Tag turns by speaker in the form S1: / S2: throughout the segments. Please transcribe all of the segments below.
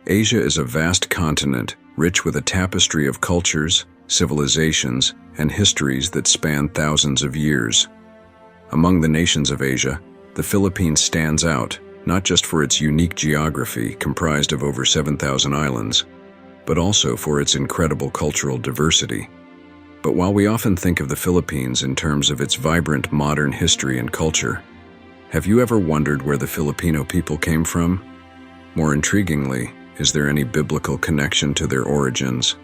S1: Asia is a vast continent, rich with a tapestry of cultures, civilizations, and histories that span thousands of years. Among the nations of Asia, the Philippines stands out, not just for its unique geography comprised of over 7,000 islands, but also for its incredible cultural diversity. But while we often think of the Philippines in terms of its vibrant modern history and culture, have you ever wondered where the Filipino people came from? More intriguingly, is there any biblical connection to their origins?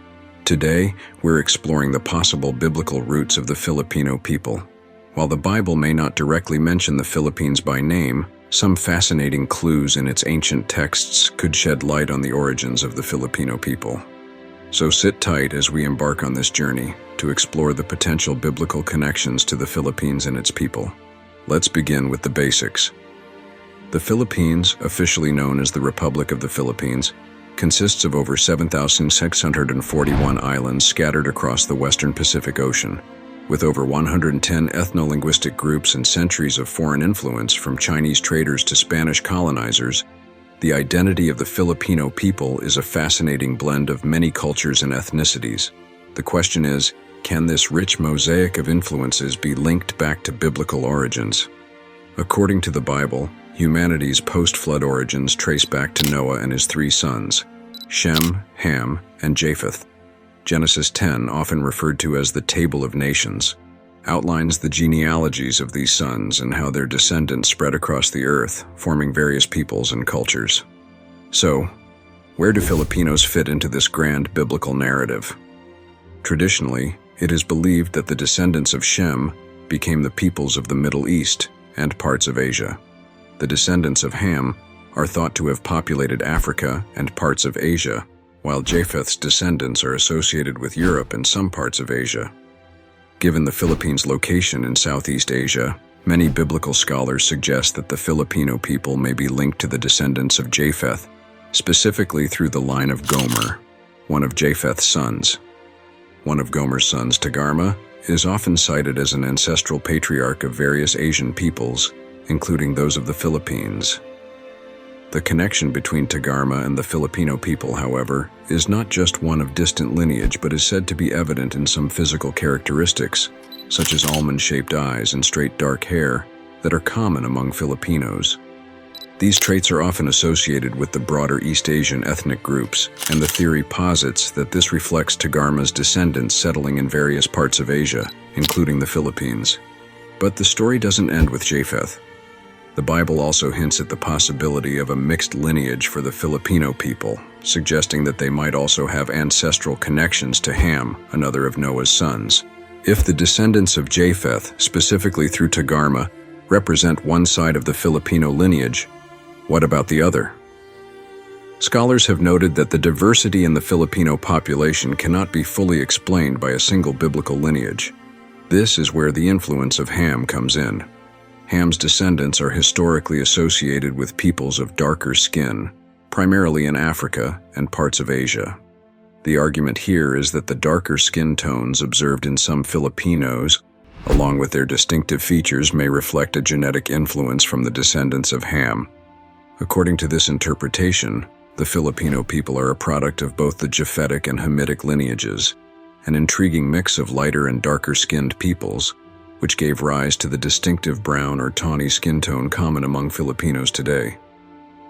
S1: Today, we're exploring the possible biblical roots of the Filipino people. While the Bible may not directly mention the Philippines by name, some fascinating clues in its ancient texts could shed light on the origins of the Filipino people. So sit tight as we embark on this journey to explore the potential biblical connections to the Philippines and its people. Let's begin with the basics. The Philippines, officially known as the Republic of the Philippines, consists of over 7,641 islands scattered across the western Pacific Ocean. With over 110 ethno-linguistic groups and centuries of foreign influence from Chinese traders to Spanish colonizers, the identity of the Filipino people is a fascinating blend of many cultures and ethnicities. The question is, can this rich mosaic of influences be linked back to biblical origins? According to the Bible, humanity's post-flood origins trace back to Noah and his three sons, Shem, Ham, and Japheth. Genesis 10, often referred to as the Table of Nations, outlines the genealogies of these sons and how their descendants spread across the earth, forming various peoples and cultures. So, where do Filipinos fit into this grand biblical narrative? Traditionally, it is believed that the descendants of Shem became the peoples of the Middle East and parts of Asia. The descendants of Ham are thought to have populated Africa and parts of Asia, while Japheth's descendants are associated with Europe and some parts of Asia. Given the Philippines' location in Southeast Asia, many biblical scholars suggest that the Filipino people may be linked to the descendants of Japheth, specifically through the line of Gomer, one of Japheth's sons. One of Gomer's sons, Tagarma, is often cited as an ancestral patriarch of various Asian peoples, including those of the Philippines. The connection between Tagarma and the Filipino people, however, is not just one of distant lineage but is said to be evident in some physical characteristics, such as almond-shaped eyes and straight dark hair, that are common among Filipinos. These traits are often associated with the broader East Asian ethnic groups, and the theory posits that this reflects Tagarma's descendants settling in various parts of Asia, including the Philippines. But the story doesn't end with Japheth. The Bible also hints at the possibility of a mixed lineage for the Filipino people, suggesting that they might also have ancestral connections to Ham, another of Noah's sons. If the descendants of Japheth, specifically through Tagarma, represent one side of the Filipino lineage, what about the other? Scholars have noted that the diversity in the Filipino population cannot be fully explained by a single biblical lineage. This is where the influence of Ham comes in. Ham's descendants are historically associated with peoples of darker skin, primarily in Africa and parts of Asia. The argument here is that the darker skin tones observed in some Filipinos, along with their distinctive features, may reflect a genetic influence from the descendants of Ham. According to this interpretation, the Filipino people are a product of both the Japhetic and Hamitic lineages, an intriguing mix of lighter and darker-skinned peoples, which gave rise to the distinctive brown or tawny skin tone common among Filipinos today.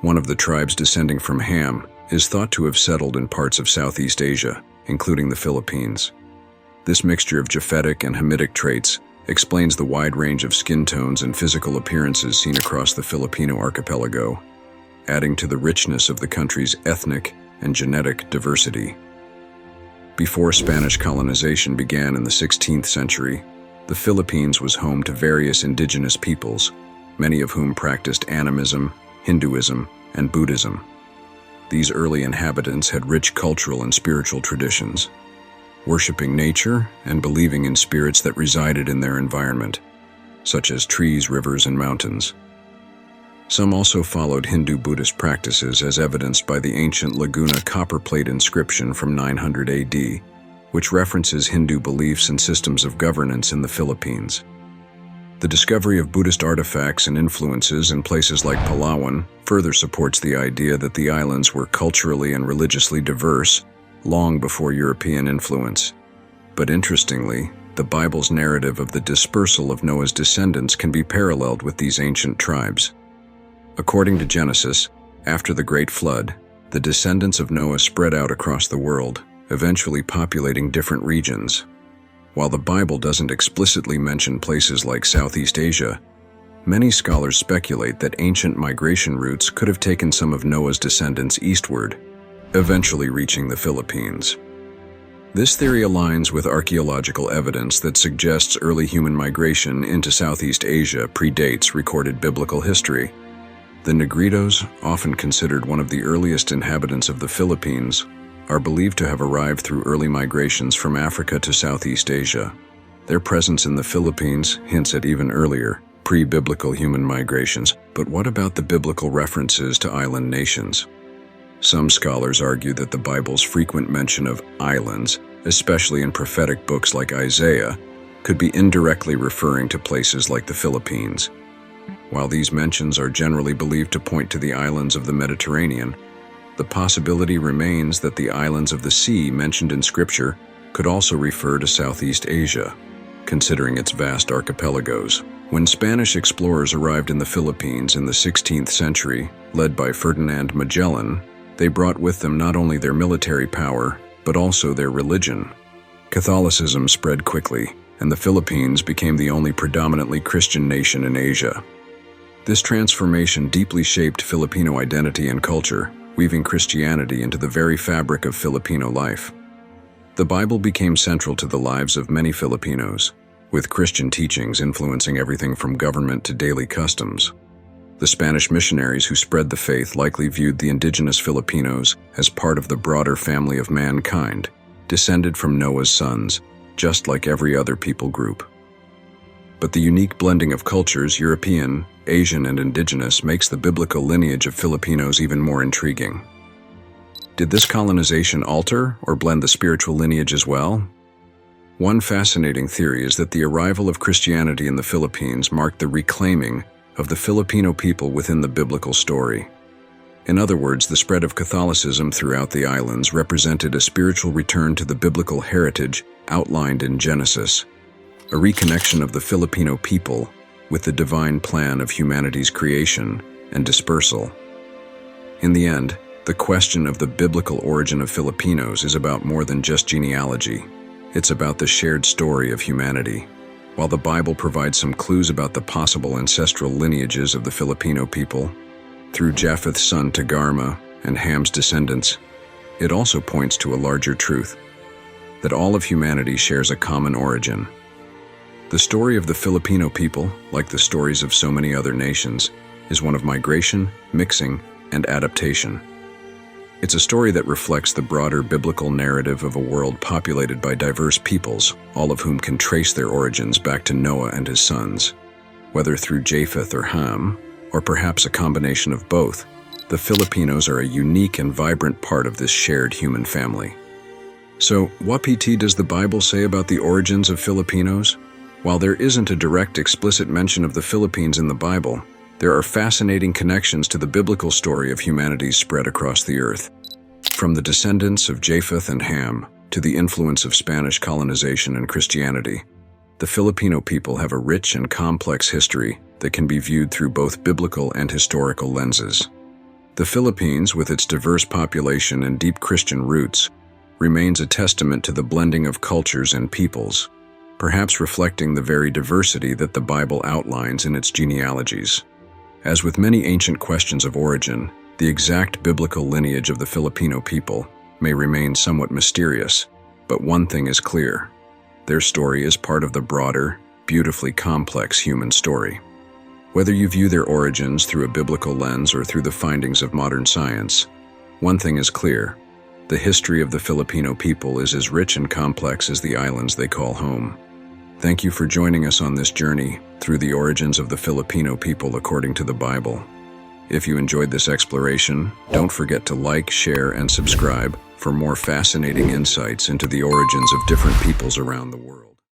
S1: One of the tribes descending from Ham is thought to have settled in parts of Southeast Asia, including the Philippines. This mixture of Japhetic and Hamitic traits explains the wide range of skin tones and physical appearances seen across the Filipino archipelago, adding to the richness of the country's ethnic and genetic diversity. Before Spanish colonization began in the 16th century, the Philippines was home to various indigenous peoples, many of whom practiced animism, Hinduism, and Buddhism. These early inhabitants had rich cultural and spiritual traditions, worshiping nature and believing in spirits that resided in their environment, such as trees, rivers, and mountains. Some also followed Hindu-Buddhist practices as evidenced by the ancient Laguna copperplate inscription from 900 AD, which references Hindu beliefs and systems of governance in the Philippines. The discovery of Buddhist artifacts and influences in places like Palawan further supports the idea that the islands were culturally and religiously diverse long before European influence. But interestingly, the Bible's narrative of the dispersal of Noah's descendants can be paralleled with these ancient tribes. According to Genesis, after the Great Flood, the descendants of Noah spread out across the world, eventually populating different regions. While the Bible doesn't explicitly mention places like Southeast Asia, many scholars speculate that ancient migration routes could have taken some of Noah's descendants eastward, eventually reaching the Philippines. This theory aligns with archaeological evidence that suggests early human migration into Southeast Asia predates recorded biblical history. The Negritos, often considered one of the earliest inhabitants of the Philippines, are believed to have arrived through early migrations from Africa to Southeast Asia. Their presence in the Philippines hints at even earlier, pre-biblical human migrations. But what about the biblical references to island nations? Some scholars argue that the Bible's frequent mention of islands, especially in prophetic books like Isaiah, could be indirectly referring to places like the Philippines. While these mentions are generally believed to point to the islands of the Mediterranean, the possibility remains that the islands of the sea mentioned in Scripture could also refer to Southeast Asia, considering its vast archipelagos. When Spanish explorers arrived in the Philippines in the 16th century, led by Ferdinand Magellan, they brought with them not only their military power, but also their religion. Catholicism spread quickly, and the Philippines became the only predominantly Christian nation in Asia. This transformation deeply shaped Filipino identity and culture, weaving Christianity into the very fabric of Filipino life. The Bible became central to the lives of many Filipinos, with Christian teachings influencing everything from government to daily customs. The Spanish missionaries who spread the faith likely viewed the indigenous Filipinos as part of the broader family of mankind, descended from Noah's sons, just like every other people group. But the unique blending of cultures, European, Asian, and indigenous, makes the biblical lineage of Filipinos even more intriguing. Did this colonization alter or blend the spiritual lineage as well? One fascinating theory is that the arrival of Christianity in the Philippines marked the reclaiming of the Filipino people within the biblical story. In other words, the spread of Catholicism throughout the islands represented a spiritual return to the biblical heritage outlined in Genesis, a reconnection of the Filipino people with the divine plan of humanity's creation and dispersal. In the end, the question of the biblical origin of Filipinos is about more than just genealogy. It's about the shared story of humanity. While the Bible provides some clues about the possible ancestral lineages of the Filipino people, through Japheth's son Tagarma and Ham's descendants, it also points to a larger truth, that all of humanity shares a common origin. The story of the Filipino people, like the stories of so many other nations, is one of migration, mixing, and adaptation. It's a story that reflects the broader biblical narrative of a world populated by diverse peoples, all of whom can trace their origins back to Noah and his sons. Whether through Japheth or Ham, or perhaps a combination of both, the Filipinos are a unique and vibrant part of this shared human family. So, what PT does the Bible say about the origins of Filipinos? While there isn't a direct explicit mention of the Philippines in the Bible, there are fascinating connections to the biblical story of humanity's spread across the earth. From the descendants of Japheth and Ham to the influence of Spanish colonization and Christianity, the Filipino people have a rich and complex history that can be viewed through both biblical and historical lenses. The Philippines, with its diverse population and deep Christian roots, remains a testament to the blending of cultures and peoples, perhaps reflecting the very diversity that the Bible outlines in its genealogies. As with many ancient questions of origin, the exact biblical lineage of the Filipino people may remain somewhat mysterious, but one thing is clear: their story is part of the broader, beautifully complex human story. Whether you view their origins through a biblical lens or through the findings of modern science, one thing is clear: the history of the Filipino people is as rich and complex as the islands they call home. Thank you for joining us on this journey through the origins of the Filipino people according to the Bible. If you enjoyed this exploration, don't forget to like, share, and subscribe for more fascinating insights into the origins of different peoples around the world.